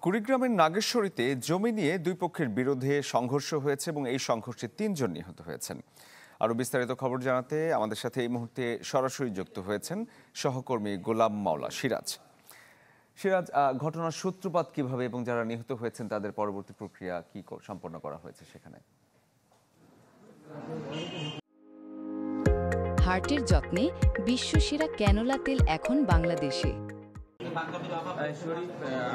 কুড়িগ্রামের নাগেশ্বরীতে জমি নিয়ে দুই পক্ষের বিরোধে সংঘর্ষ হয়েছে এবং এই সংঘর্ষে ৩ জন নিহত হয়েছেন। আরও বিস্তারিত খবর জানাতে আমাদের সাথে এই মুহূর্তে সরাসরি যুক্ত হয়েছেন সহকর্মী গোলাম মাওলা সিরাজ। সিরাজ, ঘটনার সূত্রপাত কিভাবে এবং যারা নিহত হয়েছেন তাদের পরবর্তী প্রক্রিয়া কি সম্পন্ন করা হয়েছে সেখানে? হার্টের যত্নে বিশ্বসেরা ক্যানোলা তেল এখন বাংলাদেশে।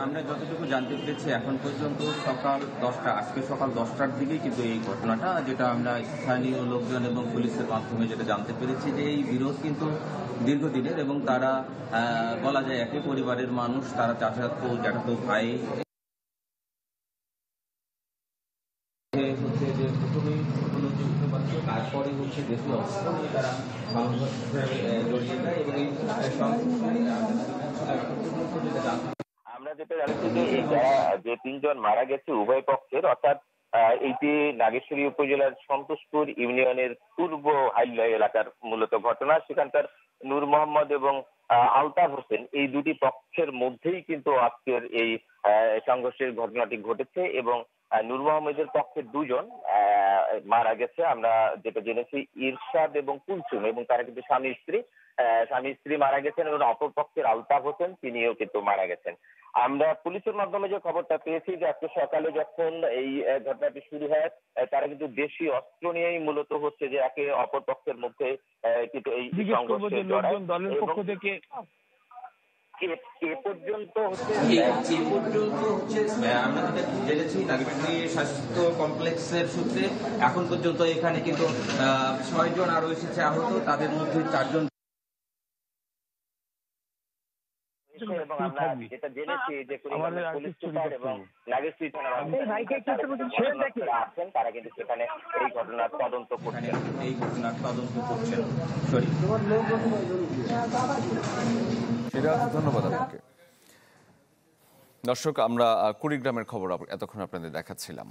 আমরা যতটুকু জানতে পেরেছি এখন পর্যন্ত আজকে সকাল 10টার দিকেই কিন্তু এই ঘটনাটা, যেটা আমরা স্থানীয় লোকজন এবং পুলিশের মাধ্যমে যেটা জানতে পেরেছি যে এই বিরোধ কিন্তু দীর্ঘদিনের এবং তারা বলা যায় একই পরিবারের মানুষ, তারা জ্যাঠাতো ভাই। হচ্ছে যে প্রথমেই তারপরে হচ্ছে দেশীয় অস্ত্র নিয়ে তারা সংঘর্ষে জড়িয়ে যায় এবং এই আমরা যেটা জানছি যে যে 3 জন মারা গেছে উভয় পক্ষের, অর্থাৎ এইটি নাগেশ্বরী উপজেলার সন্তোষপুর ইউনিয়নের পূর্ব হাইলয় এলাকার মূলত ঘটনা। সেখানকার নূর মোহাম্মদ এবং আলতাফ হোসেন এই দুটি পক্ষের মধ্যেই কিন্তু আজকের এই সংঘর্ষের ঘটনাটি ঘটেছে এবং নূর মোহাম্মদের পক্ষে 2 জন মারা গেছে। আমরা যেটা জেনেছি ইরশাদ এবং কুলসুম, এবং তারা কিন্তু স্বামী স্ত্রী মারা গেছেন এবং অপর পক্ষের আলতাফ হোসেন তিনিও কিন্তু মারা গেছেন। আমরা পুলিশের মাধ্যমে যে খবরটা পেয়েছি যে আজকে সকালে যখন এই ঘটনাটি শুরু হয় তারা কিন্তু দেশীয় অস্ত্র নিয়েই মূলত হচ্ছে যে একে অপর পক্ষের মধ্যে কিন্তু এই সংঘর্ষে জড়ায়। এ পর্যন্ত হচ্ছে আমরা যেটা জেনেছি নাগেশ্বরী স্বাস্থ্য কমপ্লেক্সের সূত্রে এখন পর্যন্ত এখানে কিন্তু 6 জন আরো এসেছে আহত, তাদের মধ্যে 4 জন। এবং আমরা যেটা জেনেছি যে পুলিশ সুপার এবং নাগেশ্বরী থানার আছেন, তারা কিন্তু সেখানে এই ঘটনার তদন্ত করছেন। ধন্যবাদ আপনাকে। দর্শক, আমরা কুড়িগ্রামের খবর এতক্ষণ আপনাদের দেখাচ্ছিলাম।